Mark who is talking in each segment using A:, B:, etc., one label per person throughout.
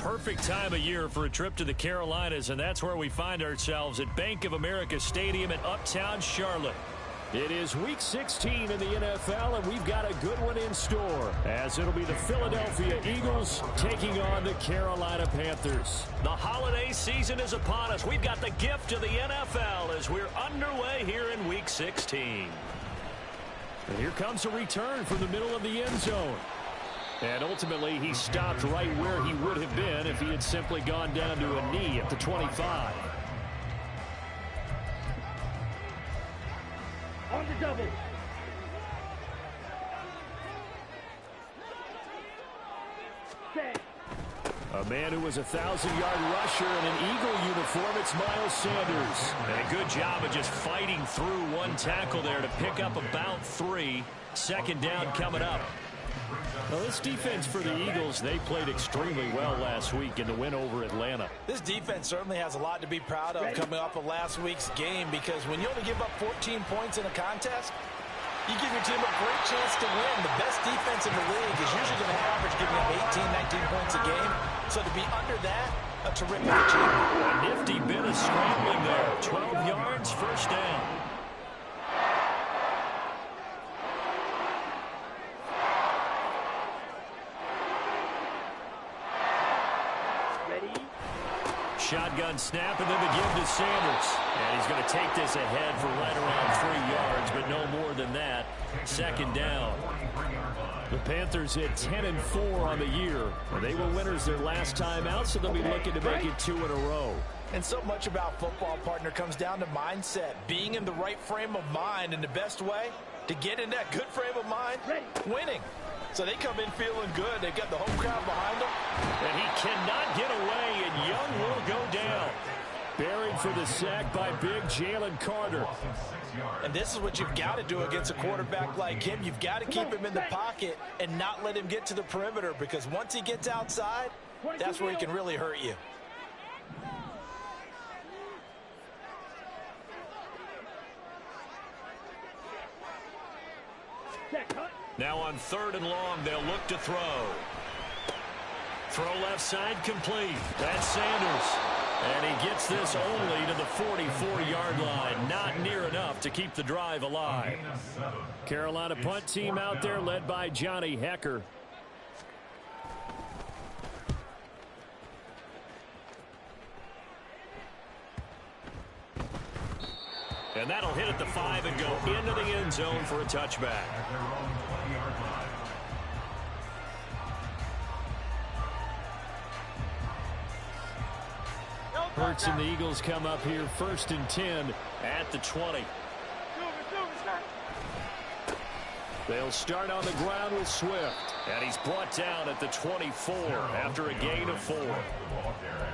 A: perfect time of year for a trip to the Carolinas, and that's where we find ourselves at Bank of America Stadium in Uptown Charlotte. It is Week 16 in the NFL, and we've got a good one in store, as it'll be the Philadelphia Eagles taking on the Carolina Panthers. The holiday season is upon us. We've got the gift of the NFL as we're underway here in Week 16. And here comes a return from the middle of the end zone. And ultimately, he stopped right where he would have been if he had simply gone down to a knee at the 25.
B: On the double. Set.
A: A man who was a 1,000-yard rusher in an Eagle uniform, it's Miles Sanders. And a good job of just fighting through one tackle there to pick up about 3. Second down coming up. Well, this defense for the Eagles, they played extremely well last week in the win over Atlanta.
C: This defense certainly has a lot to be proud of coming off of last week's game, because when you only give up 14 points in a contest, you give your team a great chance to win. The best defense in the league is usually going to average giving up 18, 19 points a game. So to be under that, a terrific achievement.
A: A nifty bit of scrambling there. 12 yards, first down. Shotgun snap, and then the give to Sanders. And he's going to take this ahead for right around 3 yards, but no more than that. Second down. The Panthers hit 10-4 on the year. They were winners their last time out, so they'll be looking to make it 2 in a row.
C: And so much about football, partner, comes down to mindset. Being in the right frame of mind, and the best way to get in that good frame of mind, winning. So they come in feeling good. They've got the home crowd behind them.
A: And he cannot get away, and Young will go down. Buried for the sack by big Jalen Carter.
C: And this is what you've got to do against a quarterback like him. You've got to keep him in the pocket and not let him get to the perimeter, because once he gets outside, that's where he can really hurt you.
A: Now on 3rd and long, they'll look to throw. Throw left side complete. That's Sanders. And he gets this only to the 44-yard line. Not near enough to keep the drive alive. Carolina punt team out there led by Johnny Hecker. And that'll hit at the 5 and go into the end zone for a touchback. Hurts and the Eagles come up here 1st and 10 at the 20. They'll start on the ground with Swift. And he's brought down at the 24 after a gain of 4.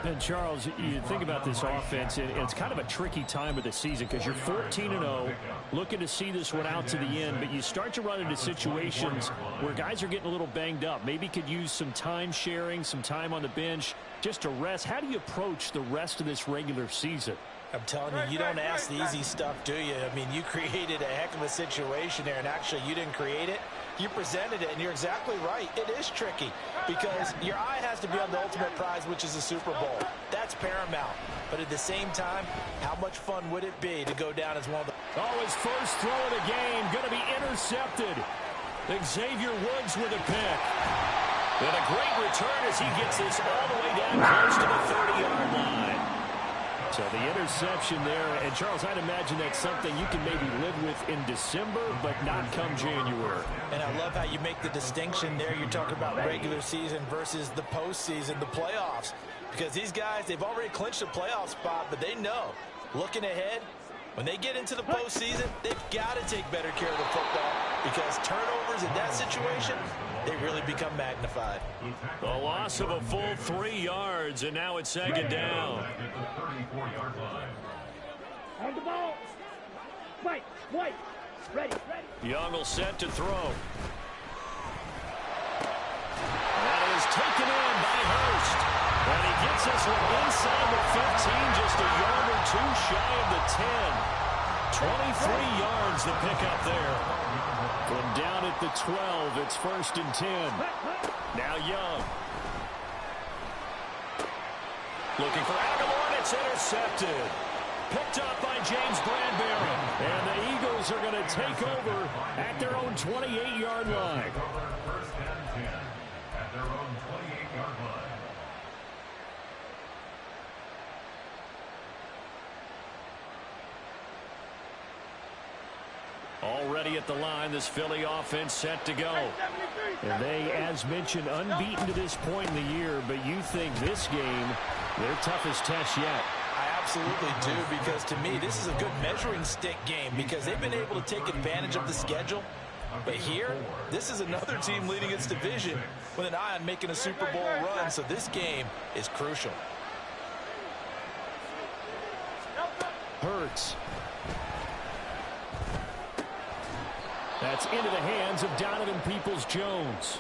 A: And Charles, you think about this offense, and it's kind of a tricky time of the season because you're 14-0, looking to see this one out to the end, but you start to run into situations where guys are getting a little banged up. Maybe could use some time sharing, some time on the bench just to rest. How do you approach the rest of this regular season?
C: I'm telling you, you don't ask the easy stuff, do you? I mean, you created a heck of a situation there, and actually you didn't create it. You presented it, and you're exactly right. It is tricky because your eye has to be on the ultimate prize, which is the Super Bowl. That's paramount. But at the same time, how much fun would it be to go down as one of the...
A: Oh, his first throw of the game going to be intercepted. Xavier Woods with a pick. And a great return as he gets this all the way down close to the 30-yard line. So the interception there, and Charles, I'd imagine that's something you can maybe live with in December, but not come January.
C: And I love how you make the distinction there. You're talking about regular season versus the postseason, the playoffs. Because these guys, they've already clinched a playoff spot, but they know, looking ahead, when they get into the postseason, they've got to take better care of the football, because turnovers in that situation, they really become magnified.
A: The loss of a full 3 yards, and now it's 2nd down.
B: On the ball. White. Ready.
A: Young will set to throw. That is taken in by Hurst. And he gets this one inside the 15, just a yard or 2 shy of the 10. 23 yards the pickup there. From down at the 12, it's 1st and 10. Now Young. Looking for Aguilar, and it's intercepted. Picked up by James Bradbury. And the Eagles are going to take over at their own 28-yard line.
D: First and 10 at their own 28-yard line.
A: Already at the line, this Philly offense set to go. And they, as mentioned, unbeaten to this point in the year, but you think this game, their toughest test yet.
C: I absolutely do, because to me, this is a good measuring stick game because they've been able to take advantage of the schedule. But here, this is another team leading its division with an eye on making a Super Bowl run, so this game is crucial.
A: Hurts. That's into the hands of Donovan Peoples-Jones.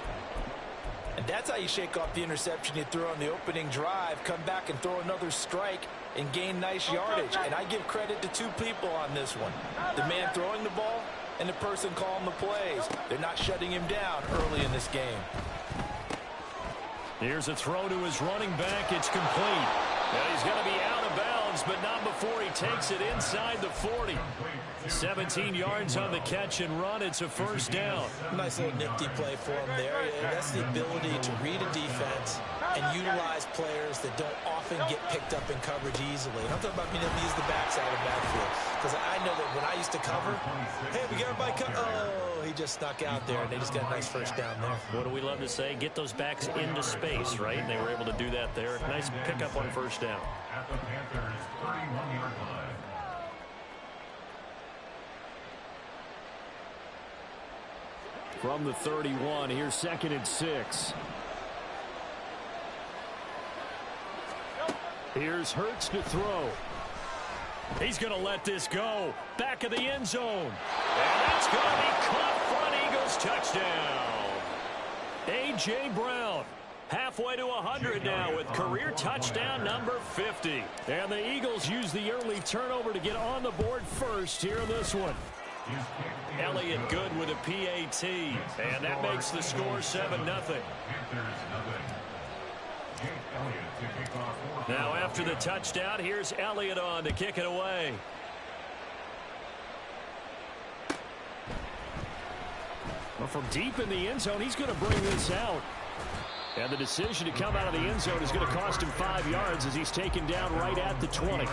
C: And that's how you shake off the interception you threw on the opening drive, come back and throw another strike and gain nice yardage. And I give credit to two people on this one. The man throwing the ball and the person calling the plays. They're not shutting him down early in this game.
A: Here's a throw to his running back. It's complete. And he's going to be out of bounds, but not before he takes it inside the 40. 17 yards on the catch and run. It's a first down.
C: Nice little nifty play for him there. That's the ability to read a defense and utilize players that don't often get picked up in coverage easily. And I'm talking about being able to use the backside of the backfield. Because I know that when I used to cover, hey, we got everybody cut. Oh, he just snuck out there, and they just got a nice first down there.
A: What do we love to say? Get those backs into space, right? And they were able to do that there. Nice pickup on first down.
D: At the Panthers' 31-yard line.
A: From the 31, here's 2nd and 6. Here's Hurts to throw. He's going to let this go. Back of the end zone. And that's going to be caught front. Eagles touchdown. A.J. Brown halfway to 100 now with career touchdown number 50. And the Eagles use the early turnover to get on the board first here in this one. Elliott good with a PAT, and that makes the score 7-0. Now after the touchdown, here's Elliott on to kick it away. Well, from deep in the end zone, he's going to bring this out. And the decision to come out of the end zone is going to cost him 5 yards as he's taken down right at the 20.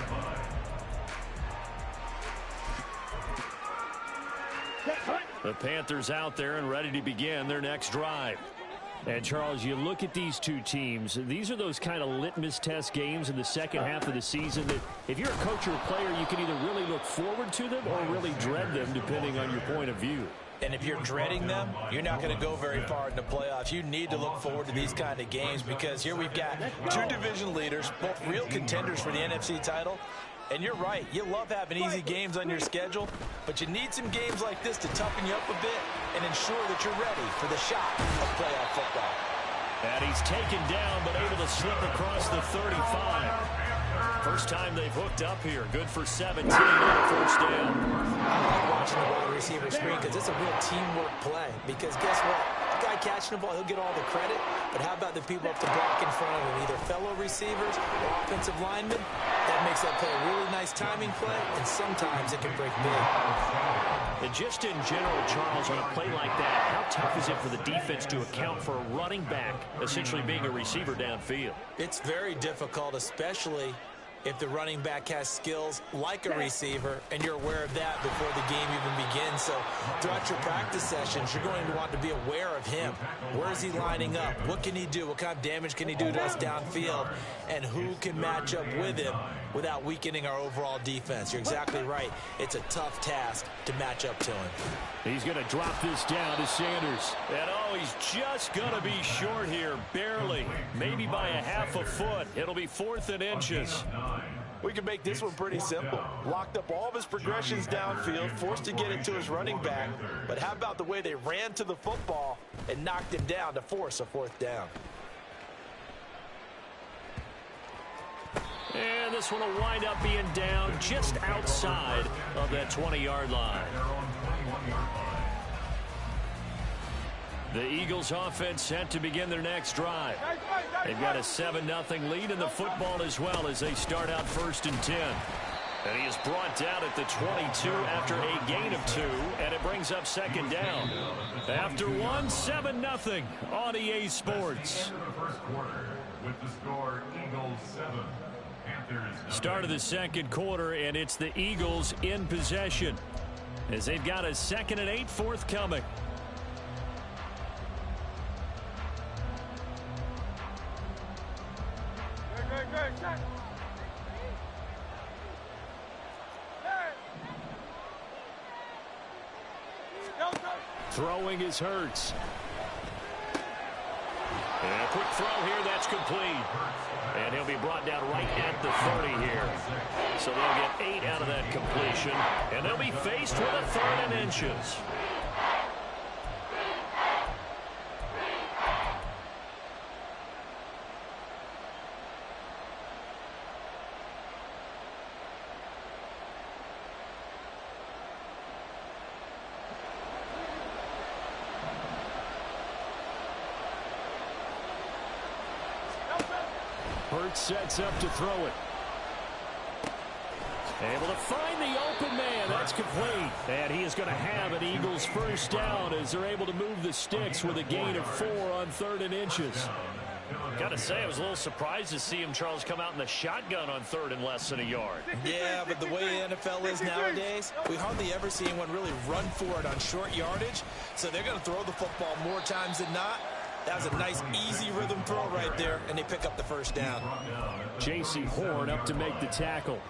A: The Panthers out there and ready to begin their next drive. And, Charles, you look at these two teams, these are those kind of litmus test games in the second half of the season that if you're a coach or a player, you can either really look forward to them or really dread them, depending on your point of view.
C: And if you're dreading them, you're not going to go very far in the playoffs. You need to look forward to these kind of games because here we've got two division leaders, both real contenders for the NFC title. And you're right, you love having easy games on your schedule, but you need some games like this to toughen you up a bit and ensure that you're ready for the shock of playoff football.
A: And he's taken down, but able to slip across the 35. First time they've hooked up here. Good for 17 on a first down.
C: I like watching the wide receiver screen because it's a real teamwork play. Because guess what? The guy catching the ball, he'll get all the credit. But how about the people up to block in front of him? Either fellow receivers or offensive linemen. That makes that play a really nice timing play. And sometimes it can break big.
A: And just in general, Charles, on a play like that, how tough is it for the defense to account for a running back essentially being a receiver downfield?
C: It's very difficult, especially if the running back has skills like a receiver, and you're aware of that before the game even begins. So throughout your practice sessions, you're going to want to be aware of him. Where is he lining up? What can he do? What kind of damage can he do to us downfield? And who can match up with him without weakening our overall defense? You're exactly right. It's a tough task to match up to him.
A: He's going to drop this down to Sanders. And, oh, he's just going to be short here, barely. Maybe by a half a foot. It'll be 4th and inches.
C: We can make this one pretty simple. Locked up all of his progressions downfield, forced to get it to his running back. But how about the way they ran to the football and knocked him down to force a 4th down?
A: And this one will wind up being down just outside of that 20-yard line. The Eagles offense set to begin their next drive. They've got a 7-0 lead in the football as well as they start out 1st and 10. And he is brought down at the 22 after a gain of 2, and it brings up 2nd down. After 1, 7-0 on EA Sports. Start of the 2nd quarter, and it's the Eagles in possession as they've got a 2nd and 8 forthcoming. Throwing is Hurts. And a quick throw here, that's complete. And he'll be brought down right at the 30 here. So they'll get 8 out of that completion. And they'll be faced with a 3rd and inches. Hurts sets up to throw it. Able to find the open man. That's complete. And he is going to have an Eagles 1st down as they're able to move the sticks with a gain of 4 on 3rd and inches. Got to say, I was a little surprised to see him, Charles, come out in the shotgun on 3rd and less than a yard.
C: Yeah, but the way the NFL is nowadays, we hardly ever see anyone really run for it on short yardage. So they're going to throw the football more times than not. That was a nice, easy rhythm throw right there, and they pick up the 1st down.
A: J.C. Horn up to make the tackle.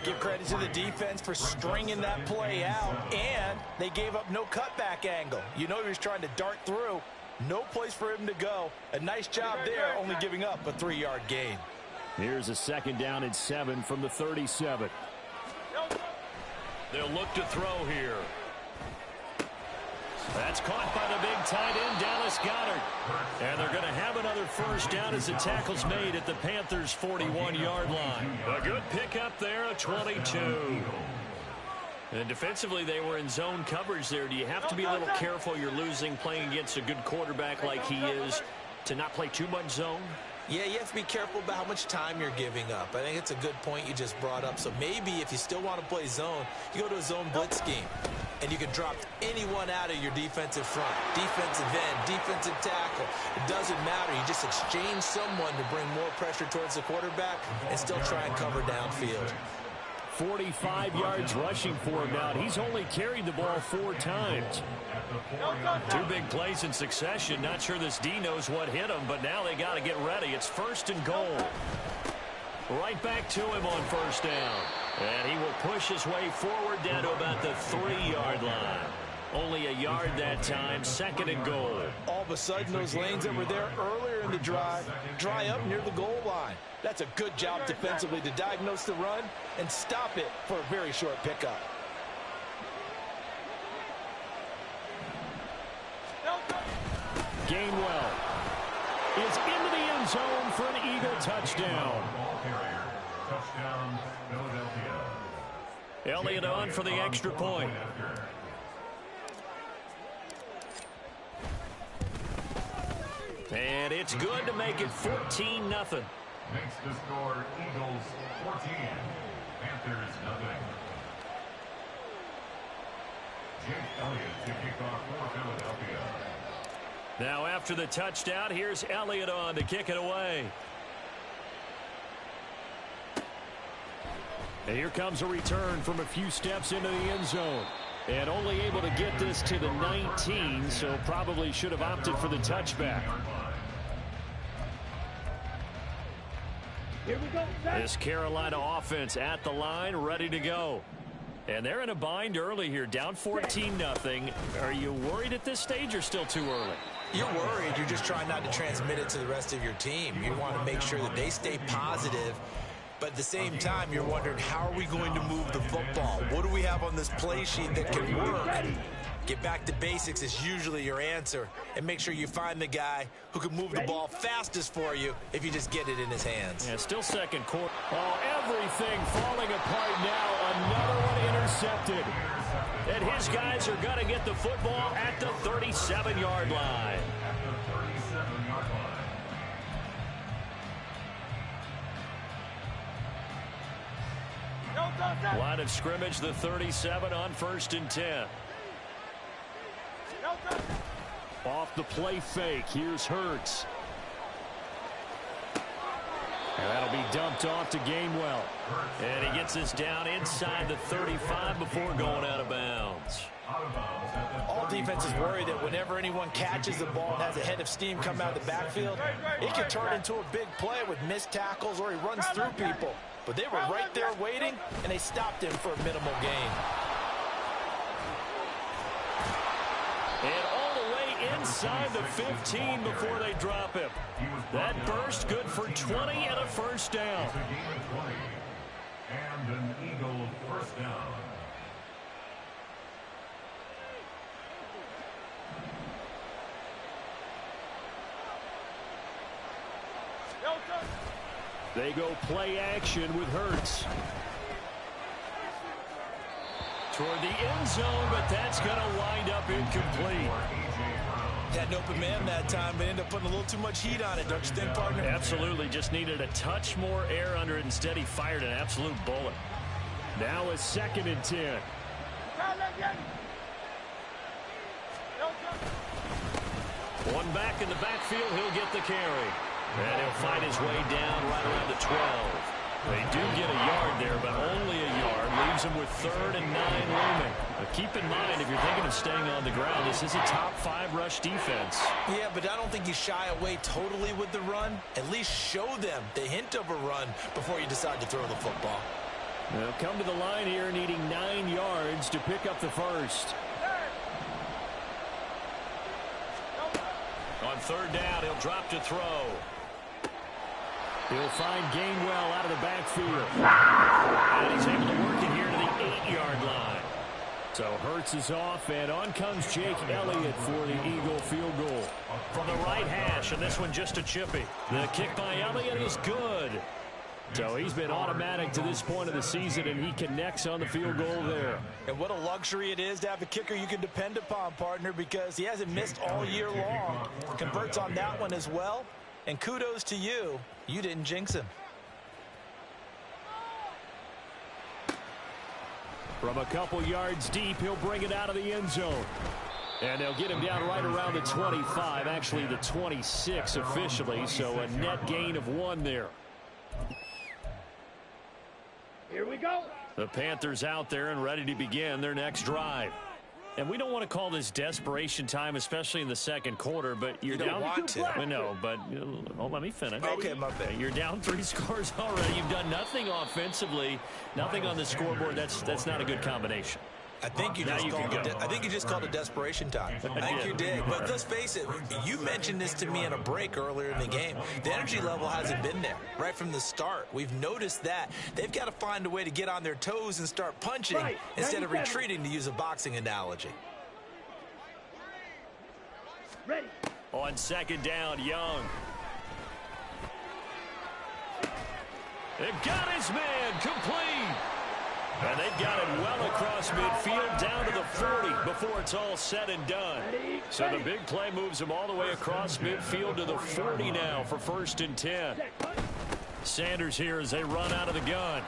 C: Give credit to the defense for stringing that play out, and they gave up no cutback angle. You know he was trying to dart through. No place for him to go. A nice job there, only giving up a 3-yard gain.
A: Here's a 2nd down and 7 from the 37. They'll look to throw here. That's caught by the big tight end, Dallas Goedert. And they're going to have another 1st down as the tackle's made at the Panthers' 41-yard line. A good pickup there, a 22. And defensively, they were in zone coverage there. Do you have to be a little careful? You're losing playing against a good quarterback like he is to not play too much zone?
C: Yeah, you have to be careful about how much time you're giving up. I think it's a good point you just brought up. So maybe if you still want to play zone, you go to a zone blitz scheme. And you can drop anyone out of your defensive front, defensive end, defensive tackle. It doesn't matter. You just exchange someone to bring more pressure towards the quarterback and still try and cover downfield.
A: 45 yards rushing for him now. He's only carried the ball 4 times. 2 big plays in succession. Not sure this D knows what hit him, but now they got to get ready. It's 1st and goal. Right back to him on 1st down. And he will push his way forward down to about the 3-yard line. Only a yard that time, 2nd and goal.
C: All of a sudden, those lanes that were there earlier in the drive dry up near the goal line. That's a good job defensively to diagnose the run and stop it for a very short pickup.
A: Gainwell is into the end zone for an Eagle touchdown.
D: Touchdown, Philadelphia.
A: Elliott on for the extra point. And it's good to make it 14-0.
D: Makes the score Eagles 14, Panthers 0. Jake Elliott to kick off for Philadelphia.
A: Now after the touchdown, here's Elliott on to kick it away. And here comes a return from a few steps into the end zone. And only able to get this to the 19, so probably should have opted for the touchback.
B: Here we go.
A: This Carolina offense at the line, ready to go. And they're in a bind early here, down 14-0. Are you worried at this stage or still too early?
C: You're worried. You're just trying not to transmit it to the rest of your team. You want to make sure that they stay positive. But at the same time, you're wondering, how are we going to move the football? What do we have on this play sheet that can work? Get back to basics is usually your answer. And make sure you find the guy who can move the ball fastest for you if you just get it in his hands.
A: Yeah, still 2nd quarter. Oh, everything falling apart now. Another one intercepted. And his guys are going to get the football at the 37-yard line.
D: At the 37-yard line.
A: Line of scrimmage, the 37 on 1st and 10. Off the play fake. Here's Hurts. And that'll be dumped off to Gainwell. And he gets us down inside the 35 before going out of bounds.
C: All defenses worry that whenever anyone catches the ball and has a head of steam come out of the backfield, it can turn into a big play with missed tackles or he runs through people. But they were right there waiting, and they stopped him for a minimal gain.
A: And all the way inside the 15 before they drop him. That burst good for 20 and a first down.
D: It's a gain of 20. And an Eagle first down.
A: They go play action with Hurts. Toward the end zone, but that's going to wind up incomplete.
C: Had an open man that time, but ended up putting a little too much heat on it, don't you think, partner?
A: Absolutely. Just needed a touch more air under it. Instead, he fired an absolute bullet. Now a 2nd and 10. One back in the backfield. He'll get the carry. And he'll find his way down right around the 12. They do get a yard there, but only a yard. Leaves them with 3rd and 9 looming. But keep in mind, if you're thinking of staying on the ground, this is a top 5 rush defense.
C: Yeah, but I don't think you shy away totally with the run. At least show them the hint of a run before you decide to throw the football.
A: They'll come to the line here needing 9 yards to pick up the first. On 3rd down, he'll drop to throw. He'll find Gainwell out of the backfield. And he's able to work it here to the 8-yard line. So Hurts is off, and on comes Jake Elliott for the Eagle field goal. From the right hash, and this one just a chippy. The kick by Elliott is good. So he's been automatic to this point of the season, and he connects on the field goal there.
C: And what a luxury it is to have a kicker you can depend upon, partner, because he hasn't missed all year long. Converts on that one as well. And kudos to you. You didn't jinx him.
A: From a couple yards deep, he'll bring it out of the end zone. And they'll get him down right around the 25, actually the 26 officially, so a net gain of 1 there.
B: Here we go.
A: The Panthers out there and ready to begin their next drive. And we don't want to call this desperation time, especially in the second quarter, but you're
C: You don't
A: down.
C: want to.
A: I know, but let me finish.
C: Okay, my bad.
A: You're down 3 scores already. You've done nothing offensively, nothing on the scoreboard. That's not a good combination.
C: I think you just called it desperation time. I think you did. But let's face it, you mentioned this to me in a break earlier in the game. The energy level hasn't been there right from the start. We've noticed that. They've got to find a way to get on their toes and start punching instead of retreating, to use a boxing analogy.
B: Ready.
A: On 2nd down, Young. They've got his man complete. And they've got it well across midfield down to the 40 before it's all said and done. So the big play moves him all the way across midfield to the 40 now for 1st and 10. Sanders here as they run out of the gun.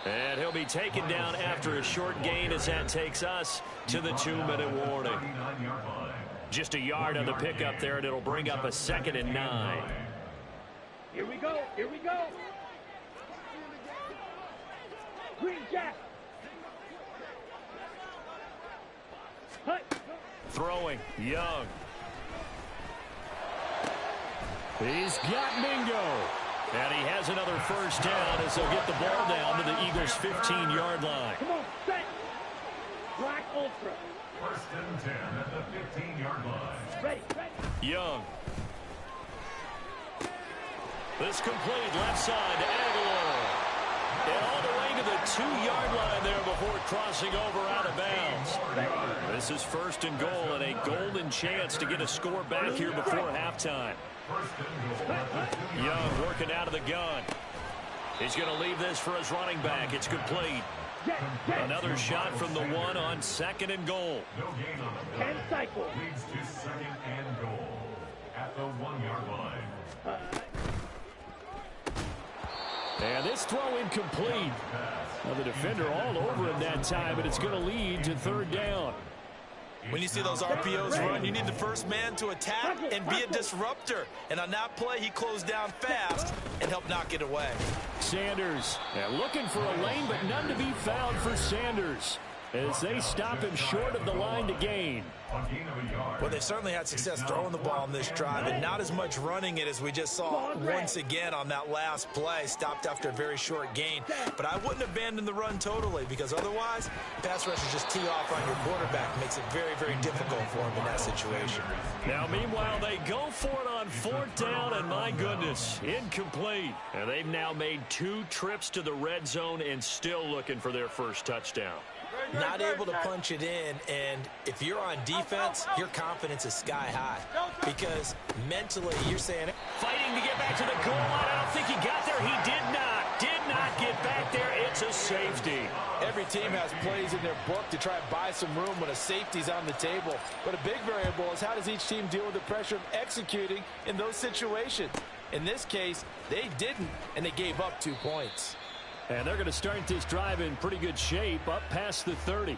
A: And he'll be taken down after a short gain as that takes us to the 2-minute warning. Just a yard on the pickup there, and it'll bring up a 2nd and 9.
B: Here we go. Here we go. Green Jack.
A: Throwing, Young. He's got Mingo. And he has another first down as they'll get the ball down to the Eagles' 15-yard line.
B: Come on, set. Black Ultra.
D: 1st and 10 at the 15-yard line.
B: Ready, ready.
A: Young. This complete left side to Aguilar. And all the way to the 2-yard line there before crossing over out of bounds. This is 1st and goal and a golden chance to get a score back here before halftime. Young working out of the gun. He's going to leave this for his running back. It's complete. Another shot from the one on 2nd and goal.
D: No gain on the
B: 10 cycles.
D: leads to 2nd and goal at the 1-yard line.
A: And this throw incomplete. Well, the defender all over him that time, but it's going to lead to 3rd down.
C: When you see those RPOs run, you need the first man to attack and be a disruptor. And on that play, he closed down fast and helped knock it away.
A: Sanders looking for a lane, but none to be found for Sanders as they stop him short of the line to gain.
C: Well, they certainly had success throwing the ball on this drive and not as much running it as we just saw once again on that last play. Stopped after a very short gain. But I wouldn't abandon the run totally, because otherwise, pass rushers just tee off on your quarterback. Makes it very, very difficult for him in that situation.
A: Now, meanwhile, they go for it on 4th down, and my goodness, incomplete. And they've now made 2 trips to the red zone and still looking for their first touchdown.
C: Not able to punch it in, and if you're on defense, your confidence is sky high, because mentally you're saying,
A: fighting to get back to the goal line. I don't think he got there. He did not get back there. It's a safety.
E: Every team has plays in their book to try and buy some room when a safety's on the table. But a big variable is how does each team deal with the pressure of executing in those situations. In this case, they didn't, and they gave up 2 points.
A: And they're going to start this drive in pretty good shape up past the 30.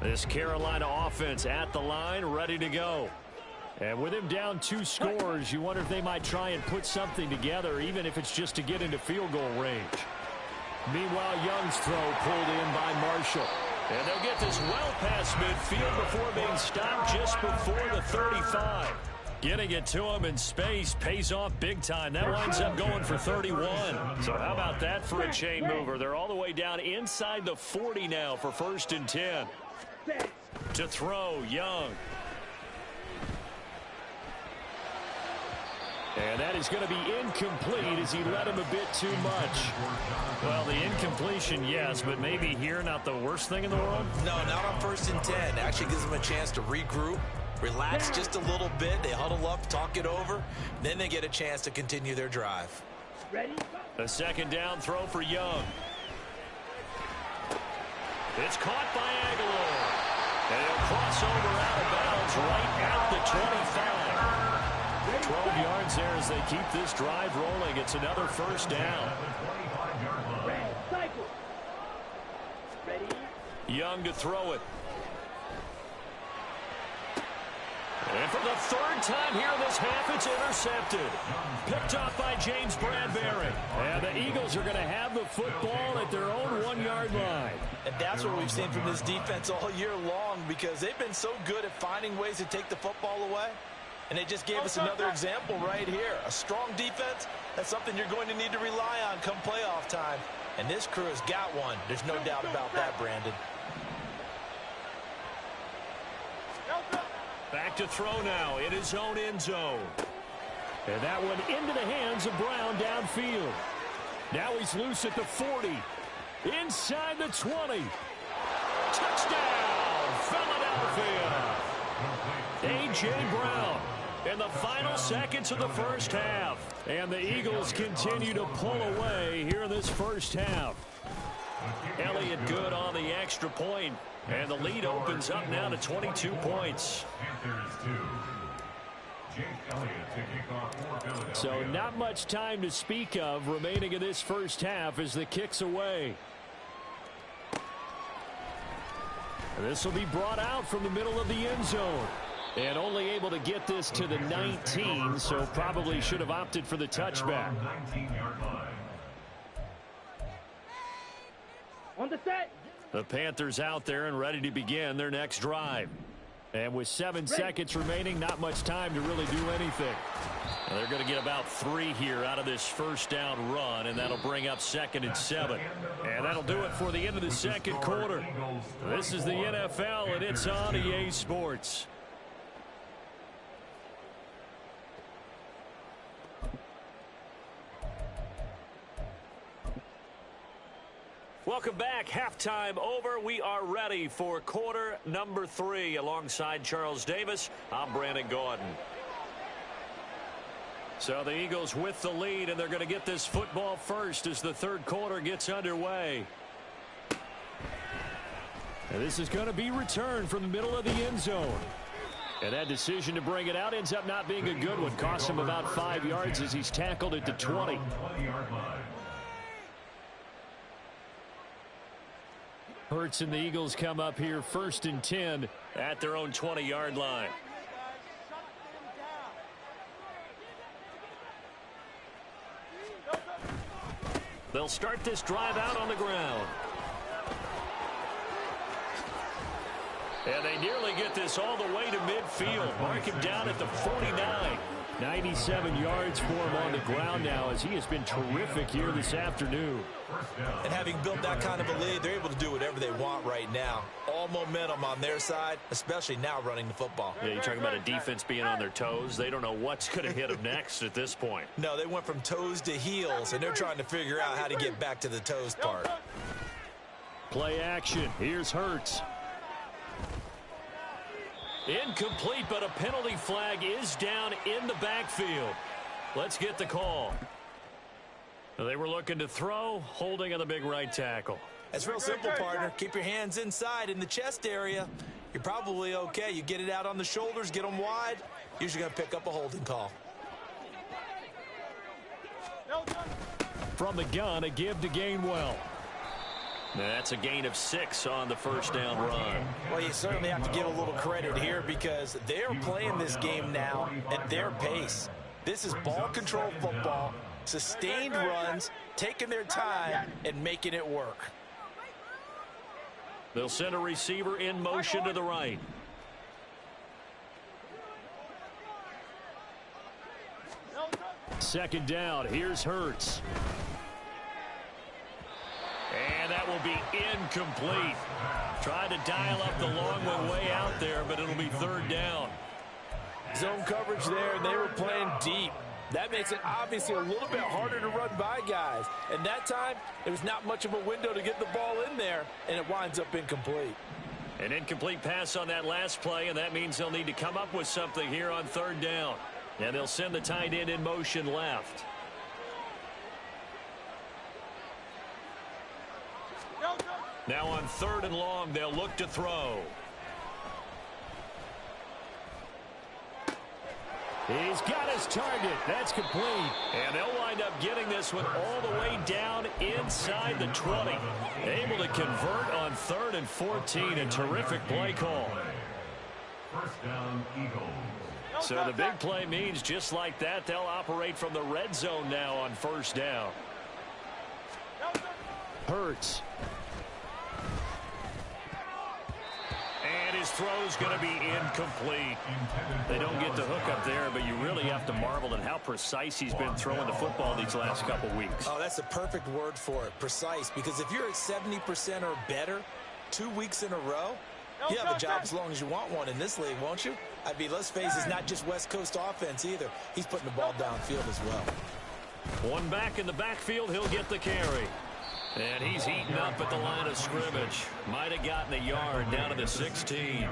A: This Carolina offense at the line, ready to go. And with him down 2 scores, you wonder if they might try and put something together, even if it's just to get into field goal range. Meanwhile, Young's throw pulled in by Marshall. And they'll get this well past midfield before being stopped just before the 35. Getting it to him in space pays off big time. That winds up going for 31. So how about that for a chain mover? They're all the way down inside the 40 now for 1st and 10. To throw, Young. And that is going to be incomplete as he led him a bit too much. Well, the incompletion, yes, but maybe here not the worst thing in the world?
C: No, not on 1st and 10. Actually gives them a chance to regroup, relax just a little bit. They huddle up, talk it over. Then they get a chance to continue their drive.
A: A 2nd down throw for Young. It's caught by Aguilar. And he'll cross over out of bounds right at the 25. 12 yards there as they keep this drive rolling. It's another 1st down. Young to throw it. And for the 3rd time here in this half, it's intercepted. Picked off by James Bradbury. And the Eagles are going to have the football at their own 1-yard line.
C: And that's what we've seen from this defense all year long, because they've been so good at finding ways to take the football away. And they just gave us another example right here. A strong defense, that's something you're going to need to rely on come playoff time. And this crew has got one. There's no doubt about that, Brandon.
A: Back to throw now in his own end zone. And that one into the hands of Brown downfield. Now he's loose at the 40. Inside the 20. Touchdown, Philadelphia. A.J. Brown in the final seconds of the 1st half. And the Eagles continue to pull away here in this 1st half. Elliott good on the extra point. And the lead opens up now to 22 points. So not much time to speak of remaining in this 1st half as the kick's away. And this will be brought out from the middle of the end zone. And only able to get this to the 19, so probably should have opted for the touchback.
B: On the set.
A: The Panthers out there and ready to begin their next drive. And with 7 seconds remaining, not much time to really do anything. And they're going to get about 3 here out of this 1st down run, and that'll bring up 2nd and 7. And that'll do it for the end of the 2nd quarter. This is the NFL, and it's on EA Sports. Welcome back. Halftime over. We are ready for quarter number 3. Alongside Charles Davis, I'm Brandon Gordon. So the Eagles with the lead, and they're going to get this football first as the third quarter gets underway. And this is going to be returned from the middle of the end zone. And that decision to bring it out ends up not being a good one. Costs him about 5 yards as he's tackled at the 20. Hurts and the Eagles come up here 1st and 10 at their own 20-yard line. They'll start this drive out on the ground. And they nearly get this all the way to midfield. Mark him down at the 49. 97 yards for him on the ground now as he has been terrific here this afternoon.
C: And having built that kind of a lead, they're able to do whatever they want right now. All momentum on their side, especially now running the football.
A: Yeah, you're talking about a defense being on their toes. They don't know what's going to hit them next at this point.
C: No, they went from toes to heels, and they're trying to figure out how to get back to the toes part.
A: Play action. Here's Hurts. Incomplete, but a penalty flag is down in the backfield. Let's get the call. They were looking to throw, holding on the big right tackle.
C: It's real simple, partner. Keep your hands inside in the chest area. You're probably okay. You get it out on the shoulders, get them wide. Usually going to pick up a holding call.
A: From the gun, a give to Gainwell. That's a gain of 6 on the first down run.
C: Well, you certainly have to give a little credit here because they're playing this game now at their pace. This is ball control football, sustained runs, taking their time and making it work.
A: They'll send a receiver in motion to the right. Second down, here's Hurts. And that will be incomplete. Tried to dial up the long one way out there, but it'll be third down.
E: Zone coverage there, and they were playing deep. That makes it obviously a little bit harder to run by guys. And that time, there was not much of a window to get the ball in there, and it winds up incomplete.
A: An incomplete pass on that last play, and that means they'll need to come up with something here on third down. And they'll send the tight end in motion left. Now on third and long, they'll look to throw. He's got his target. That's complete. And they'll wind up getting this one all the way down inside the 20. Able to convert on 3rd and 14. A terrific play call.
D: First down, Eagles.
A: So the big play means just like that, they'll operate from the red zone now on first down. Hurts. And his throw's going to be incomplete. They don't get the hook up there, but you really have to marvel at how precise he's been throwing the football these last couple weeks.
C: Oh, that's a perfect word for it, precise, because if you're at 70% or better 2 weeks in a row, you have a job as long as you want one in this league, won't you? I mean, let's face it, it's not just West Coast offense either. He's putting the ball downfield as well.
A: One back in the backfield, he'll get the carry. And he's eaten up at the line of scrimmage. Might have gotten a yard down to the 16.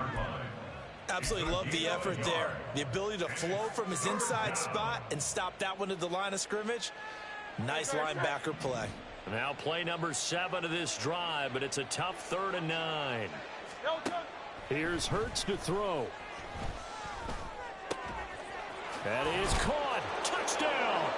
C: Absolutely love the effort there. The ability to flow from his inside spot and stop that one at the line of scrimmage. Nice linebacker play.
A: Now play number 7 of this drive, but it's a tough 3rd and 9. Here's Hurts to throw. That is caught. Touchdown.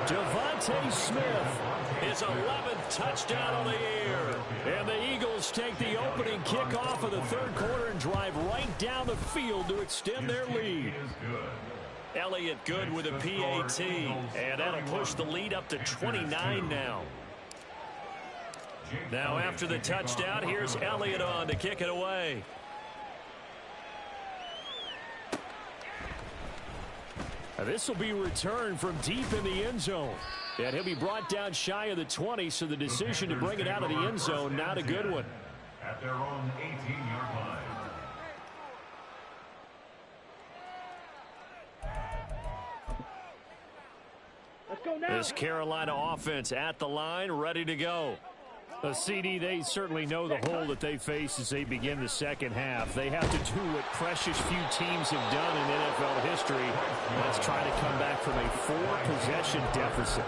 A: Devontae Smith, his 11th touchdown on the year. And the Eagles take the opening kickoff of the third quarter and drive right down the field to extend their lead. Elliott good with a PAT, and that'll push the lead up to 29 now. Now after the touchdown, here's Elliott on to kick it away. This will be returned from deep in the end zone. And he'll be brought down shy of the 20, so the decision to bring it out of the end zone, not a good one.
D: At their own 18-yard line.
B: Let's go now.
A: This Carolina offense at the line, ready to go. A CD, they certainly know the hole that they face as they begin the second half. They have to do what precious few teams have done in NFL history. Let's try to come back from a 4-possession deficit.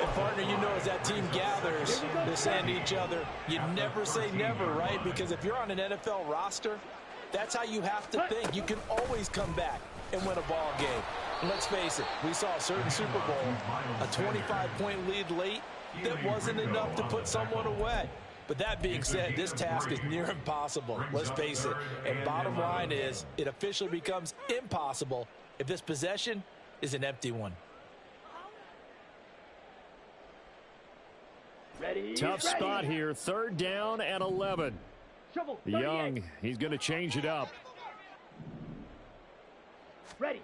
E: And partner, you know, as that team gathers, they're saying to each other, you never say never, right? Because if you're on an NFL roster, that's how you have to think. You can always come back and win a ball game. And let's face it, we saw a certain Super Bowl, a 25-point lead late, that wasn't enough to put someone away. But that being said, this task is near impossible. Let's face it. And bottom line is, it officially becomes impossible if this possession is an empty one.
B: Ready?
A: Tough spot here. 3rd down and 11.
B: Shovel,
A: Young, he's going to change it up.
B: Ready.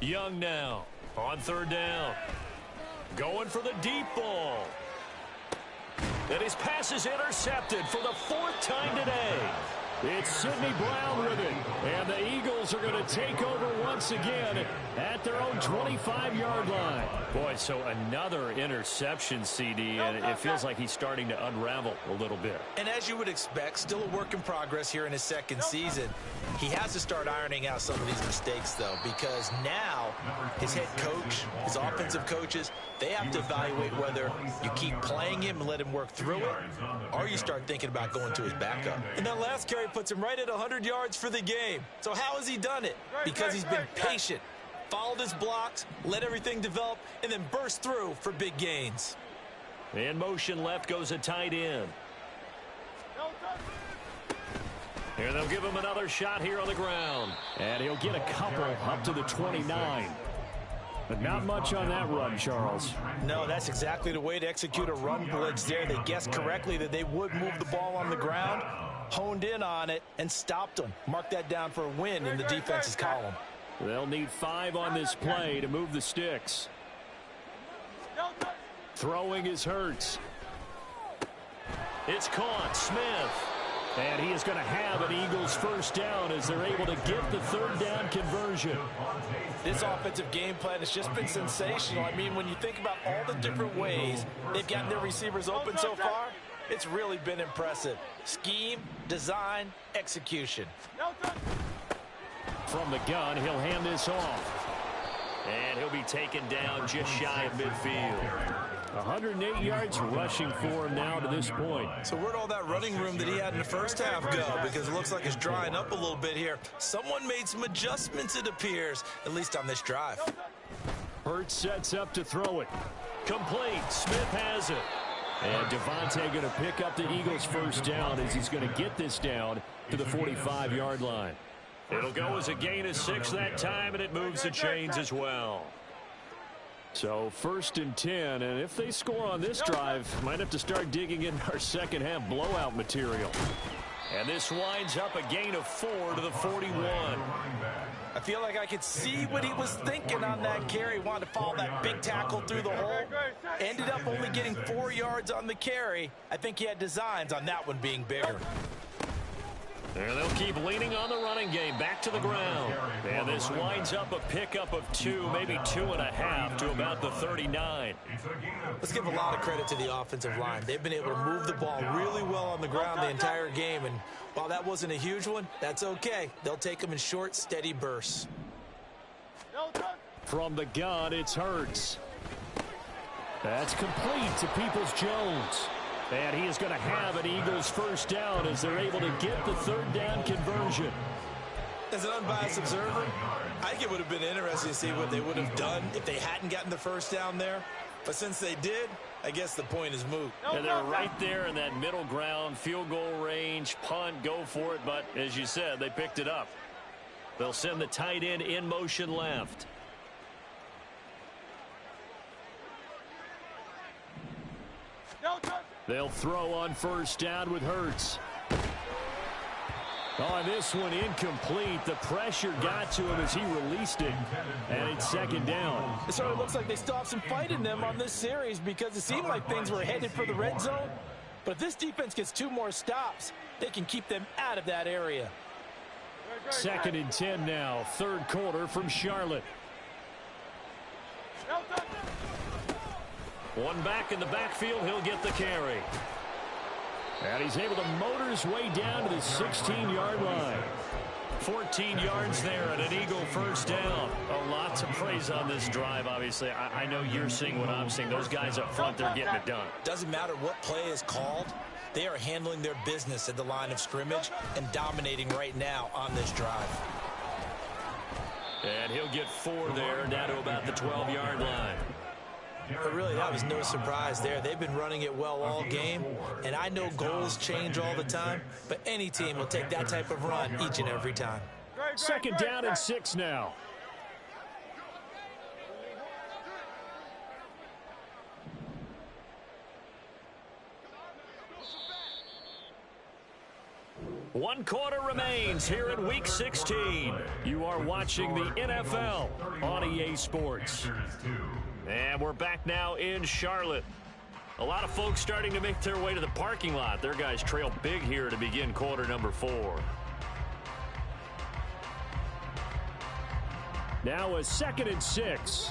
A: Young now on 3rd down. Going for the deep ball. And his pass is intercepted for the 4th time today. It's Sidney Brown with it. And the Eagles are going to take over once again at their own 25-yard line. Boy, so another interception, CD, and it feels like he's starting to unravel a little bit.
C: And as you would expect, still a work in progress here in his 2nd season. He has to start ironing out some of these mistakes, though, because now his head coach, his offensive coaches, they have to evaluate whether you keep playing him and let him work through it, or you start thinking about going to his backup.
E: And that last carry puts him right at 100 yards for the game. So how has he done it? Because he's been patient, followed his blocks, let everything develop, and then burst through for big gains.
A: In motion left goes a tight end. Here they'll give him another shot here on the ground. And he'll get a couple up to the 29. But not much on that run, Charles.
E: No, that's exactly the way to execute a run blitz there. They guessed correctly that they would move the ball on the ground, honed in on it, and stopped them. Mark that down for a win in the defense's column.
A: They'll need 5 on this play to move the sticks. Throwing is Hurts. It's caught. Smith. And he is going to have an Eagles 1st down as they're able to get the 3rd down conversion.
E: This offensive game plan has just been sensational. I mean, when you think about all the different ways they've gotten their receivers open so far, it's really been impressive. Scheme, design, execution.
A: From the gun, he'll hand this off. And he'll be taken down just shy of midfield. 108 yards rushing for him now to this point.
C: So where'd all that running room that he had in the 1st half go? Because it looks like it's drying up a little bit here. Someone made some adjustments, it appears, at least on this drive.
A: Hurts sets up to throw it. Complete. Smith has it. And Devontae going to pick up the Eagles' 1st down as he's going to get this down to the 45-yard line. It'll go as a gain of 6 that time, and it moves the chains as well. So 1st and 10, and if they score on this drive, might have to start digging in our second half blowout material. And this winds up a gain of 4 to the 41.
E: I feel like I could see what he was thinking on that carry. Wanted to follow that big tackle through the hole. Ended up only getting 4 yards on the carry. I think he had designs on that one being bigger.
A: And they'll keep leaning on the running game back to the ground. And this winds up a pickup of 2, maybe 2.5 to about the 39.
C: Let's give a lot of credit to the offensive line. They've been able to move the ball really well on the ground the entire game. And while that wasn't a huge one, that's okay. They'll take them in short, steady bursts.
A: From the gun, it's Hurts. That's complete to Peoples-Jones. And he is going to have an Eagles 1st down as they're able to get the 3rd down conversion.
C: As an unbiased observer, I think it would have been interesting to see what they would have done if they hadn't gotten the 1st down there. But since they did, I guess the point is moot.
A: And they're right there in that middle ground, field goal range, punt, go for it. But as you said, they picked it up. They'll send the tight end in motion left. They'll throw on 1st down with Hurts. On this one, incomplete. The pressure got to him as he released it, and it's 2nd down.
E: It certainly looks like they still have some fight in them on this series because it seemed like things were headed for the red zone. But if this defense gets 2 more stops, they can keep them out of that area.
A: 2nd and 10 now, 3rd quarter from Charlotte. One back in the backfield, he'll get the carry. And he's able to motor his way down to the 16-yard line. 14 yards there and an Eagle first down. A lot to praise on this drive, obviously. I know you're seeing what I'm seeing. Those guys up front, they're getting it done.
C: Doesn't matter what play is called. They are handling their business at the line of scrimmage and dominating right now on this drive.
A: And he'll get 4 there, down to about the 12-yard line.
C: But really, that was no surprise there. They've been running it well all game, and I know goals change all the time, but any team will take that type of run each and every time.
A: Second down and 6 now. One quarter remains here in Week 16. You are watching the NFL on EA Sports. And we're back now in Charlotte. A lot of folks starting to make their way to the parking lot. Their guys trail big here to begin quarter number 4. Now a 2nd and 6.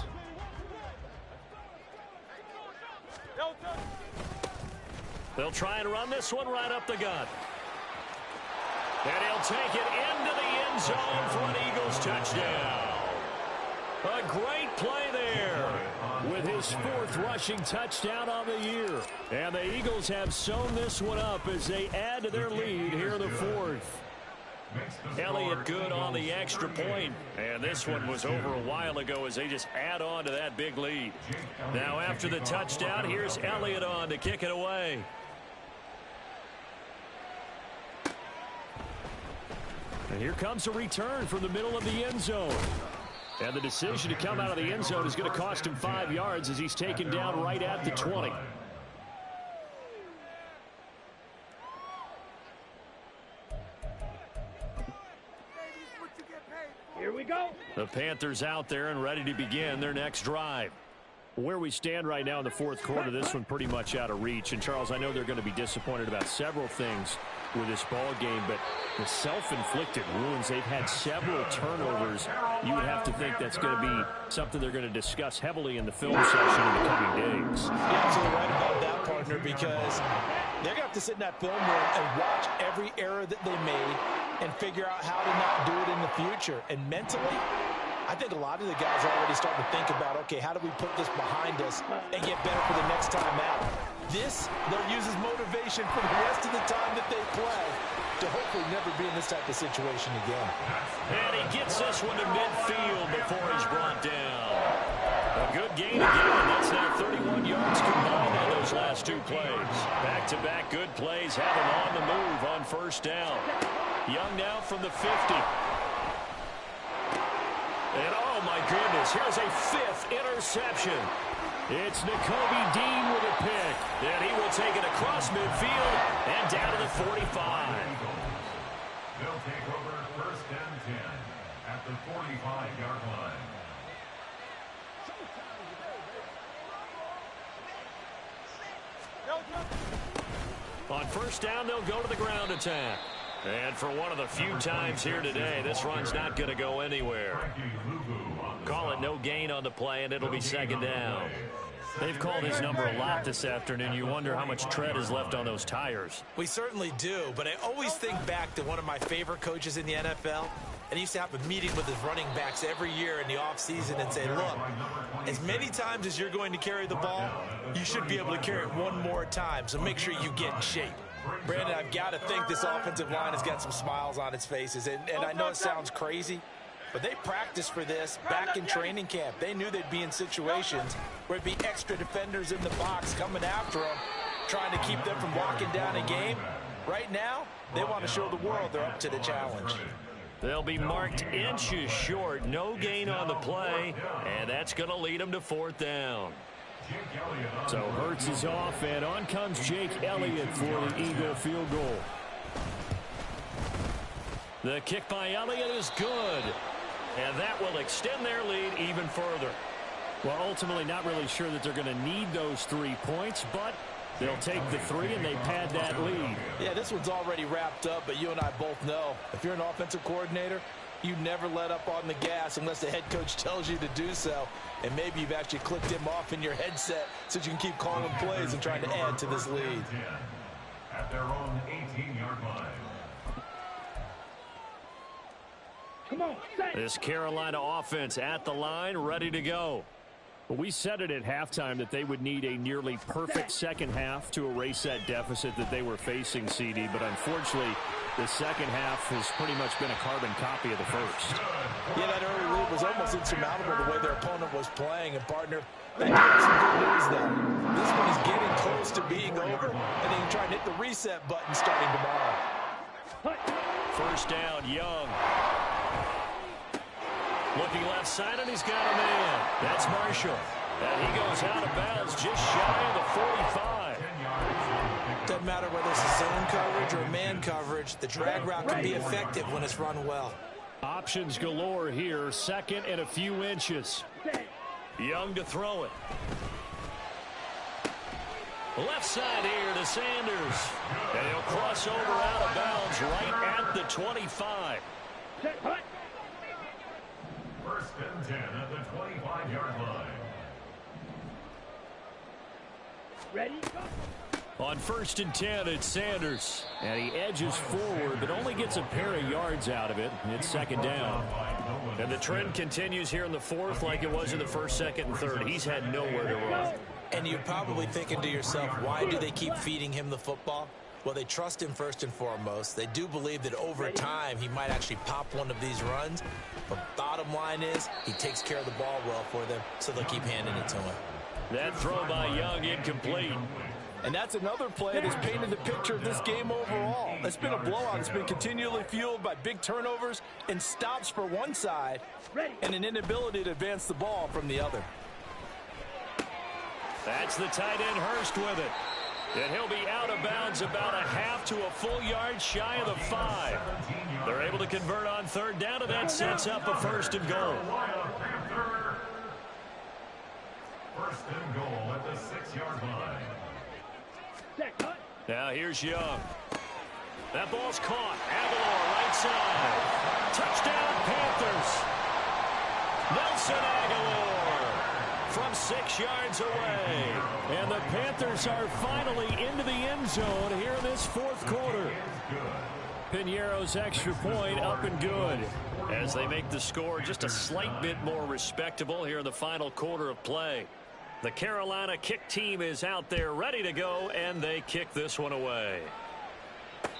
A: They'll try and run this one right up the gut. And he'll take it into the end zone for an Eagles touchdown. A great play there with his 4th rushing touchdown on the year. And the Eagles have sewn this one up as they add to their lead here in the 4th. Elliott good on the extra point. And this one was over a while ago as they just add on to that big lead. Now after the touchdown, here's Elliott on to kick it away. And here comes a return from the middle of the end zone. And the decision to come out of the end zone is going to cost him 5 yards as he's taken down right at the 20.
B: Here we go.
A: The Panthers out there and ready to begin their next drive. Where we stand right now in the 4th quarter, this one pretty much out of reach. And, Charles, I know they're going to be disappointed about several things with this ball game, but the self-inflicted wounds, they've had several turnovers. You would have to think that's going to be something they're going to discuss heavily in the film session in the coming days.
C: You're absolutely right about that, partner, because they're going to have to sit in that film room and watch every error that they made and figure out how to not do it in the future. And mentally, I think a lot of the guys are already starting to think about, okay, how do we put this behind us and get better for the next time out? This, they'll use as motivation for the rest of the time that they play to hopefully never be in this type of situation again.
A: And he gets this one to midfield before he's brought down. A good gain again. That's now 31 yards combined on those last 2 plays. Back-to-back good plays have him on the move on first down. Young now from the 50. And oh my goodness, here's a 5th interception. It's Nakobe Dean with a pick. And he will take it across midfield and down to the 45.
D: They'll take over 1st and 10 at the 45-yard line.
A: On first down, they'll go to the ground attack. And for one of the few times here today, this run's not going to go anywhere. Call it no gain on the play, and it'll be 2nd down. They've called his number a lot this afternoon. You wonder how much tread is left on those tires.
C: We certainly do, but I always think back to one of my favorite coaches in the NFL. And he used to have a meeting with his running backs every year in the offseason and say, look, as many times as you're going to carry the ball, you should be able to carry it one more time, so make sure you get in shape. Brandon, I've got to think this offensive line has got some smiles on its faces. And I know it sounds crazy, but they practiced for this back in training camp. They knew they'd be in situations where it'd be extra defenders in the box coming after them, trying to keep them from locking down a game. Right now, they want to show the world they're up to the challenge.
A: They'll be marked inches short. No gain on the play, and that's going to lead them to 4th down. So Hurts is off, and on comes Jake Elliott for the Eagle field goal. The kick by Elliott is good, and that will extend their lead even further. Well, ultimately not really sure that they're going to need those 3 points, but they'll take the 3 and they pad that lead.
C: Yeah, this one's already wrapped up, but you and I both know if you're an offensive coordinator, you never let up on the gas unless the head coach tells you to do so. And maybe you've actually clicked him off in your headset so you can keep calling plays and trying to add to this lead.
D: at their own 18-yard line.
B: Come on, set.
A: This Carolina offense at the line, ready to go.
F: Well, we said it at halftime that they would need a nearly perfect second half to erase that deficit that they were facing, CD. But unfortunately, the second half has pretty much been a carbon copy of the first.
E: Yeah, that early lead was almost insurmountable the way their opponent was playing. And, partner, that gives some good news, though. This one is getting close to being over, and they can try and hit the reset button starting tomorrow.
A: First down, Young. Looking left side, and he's got a man. That's Marshall. And he goes out of bounds just shy of the 45.
C: Doesn't matter whether it's zone coverage or man coverage, the drag route can be effective when it's run well.
F: Options galore here, second and a few inches.
A: Young to throw it. Left side here to Sanders. And he'll cross over out of bounds right at the 25.
D: First and 10 at the 25-yard line.
B: Ready, go.
A: On first and 10, it's Sanders.
F: And he edges forward, but only gets a pair of yards out of it. It's second down.
A: And the trend continues here in the fourth like it was in the first, second, and third. He's had nowhere to run.
C: And you're probably thinking to yourself, why do they keep feeding him the football? Well, they trust him first and foremost. They do believe that over time he might actually pop one of these runs. But bottom line is he takes care of the ball well for them, so they'll keep handing it to him.
A: That throw by Young incomplete.
E: And that's another play that's painted the picture of this game overall. It's been a blowout. It's been continually fueled by big turnovers and stops for one side and an inability to advance the ball from the other.
A: That's the tight end Hurst with it. And he'll be out of bounds about a half to a full yard shy of the 5. They're able to convert on third down, and that sets up a first and goal.
D: First and goal at the 6-yard line.
A: Now here's Young. That ball's caught. Aguilar right side. Touchdown Panthers. Nelson Aguilar from 6 yards away. And the Panthers are finally into the end zone here in this fourth quarter. Piñeiro's extra point up and good as they make the score just a slight bit more respectable here in the final quarter of play. The Carolina kick team is out there ready to go, and they kick this one away.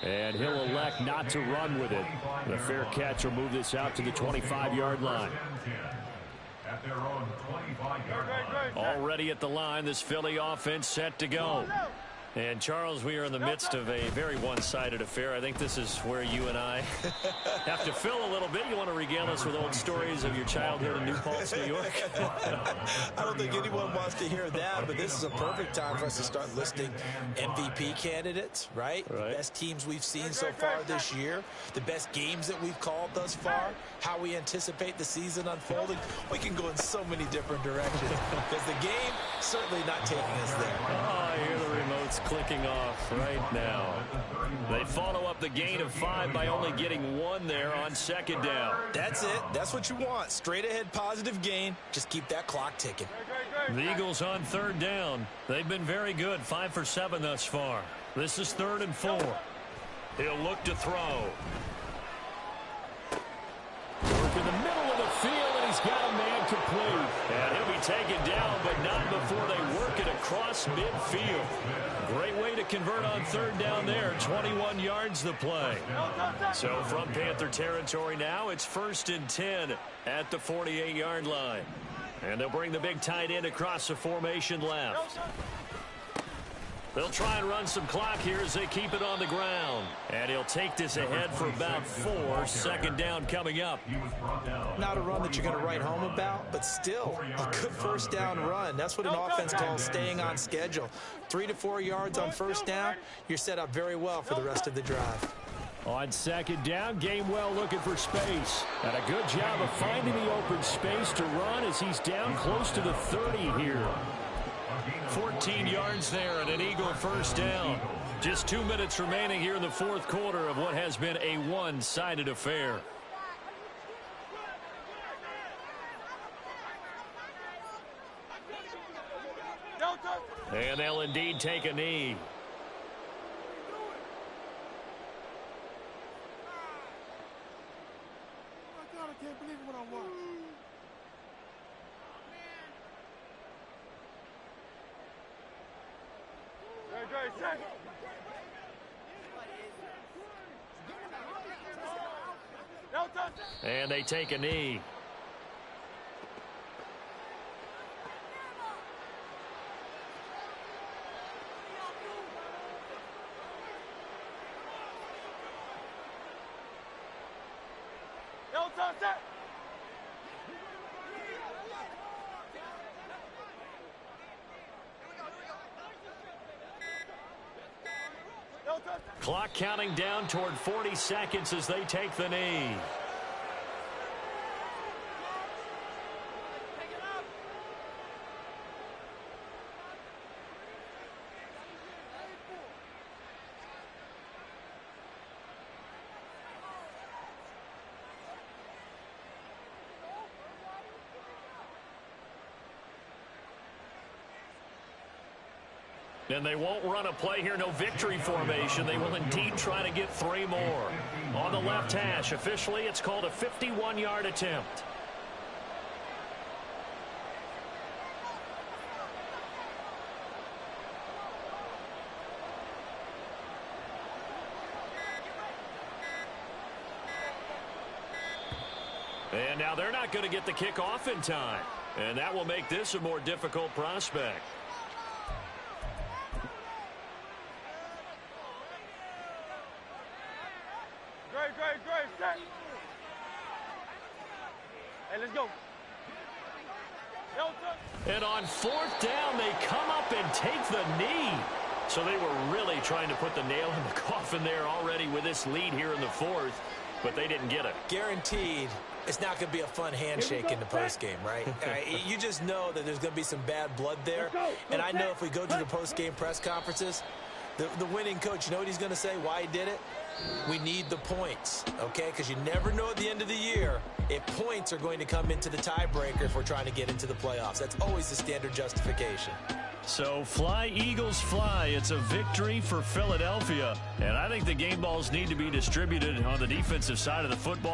F: And he'll elect not to run with it. The fair catch will move this out to the 25-yard line.
D: At their own 25-yard line.
A: Already at the line, this Philly offense set to go. And, Charles, we are in the midst of a very one-sided affair. I think this is where you and I have to fill a little bit. You want to regale us with old stories of your childhood in New Paltz, New York?
C: I don't think anyone wants to hear that, but this is a perfect time for us to start listing MVP candidates, right? The best teams we've seen so far this year, the best games that we've called thus far, how we anticipate the season unfolding. We can go in so many different directions because the game certainly not taking us there.
A: Oh, I hear the remote's clicking off right now. They follow up the gain of 5 by only getting 1 there on second down.
C: That's it. That's what you want. Straight ahead positive gain. Just keep that clock ticking.
A: The Eagles on third down. They've been very good. 5 for 7 thus far. This is 3rd and 4. He'll look to throw.
F: Work in the middle of the field, and he's got a man complete.
A: And he'll be taken down, but not before they work it across midfield. Great way to convert on third down there. 21 yards the play. So from Panther territory now, it's 1st and 10 at the 48-yard line. And they'll bring the big tight end across the formation left. They'll try and run some clock here as they keep it on the ground. And he'll take this ahead for about 4. Second down coming up.
C: Not a run that you're going to write home about, but still a good first down run. That's what an offense calls staying on schedule. 3 to 4 yards on first down, you're set up very well for the rest of the drive.
F: On second down, Gainwell looking for space. And a good job of finding the open space to run as he's down close to the 30 here.
A: 14 yards there and an Eagle first down. Just 2 minutes remaining here in the fourth quarter of what has been a one-sided affair. And they'll indeed take a knee. And they take a knee. Clock counting down toward 40 seconds as they take the knee. And they won't run a play here, no victory formation. They will indeed try to get 3 more. On the left hash, officially, it's called a 51-yard attempt. And now they're not going to get the kickoff in time. And that will make this a more difficult prospect.
B: Hey, let's go.
A: And on 4th down, they come up and take the knee. So they were really trying to put the nail in the coffin there already with this lead here in the 4th, but they didn't get it.
C: Guaranteed it's not going to be a fun handshake in the postgame, right? You just know that there's going to be some bad blood there. And I know if we go to the postgame press conferences, the winning coach, you know what he's going to say, why he did it? We need the points, okay? Because you never know at the end of the year if points are going to come into the tiebreaker if we're trying to get into the playoffs. That's always the standard justification.
A: So fly, Eagles, fly. It's a victory for Philadelphia. And I think the game balls need to be distributed on the defensive side of the football.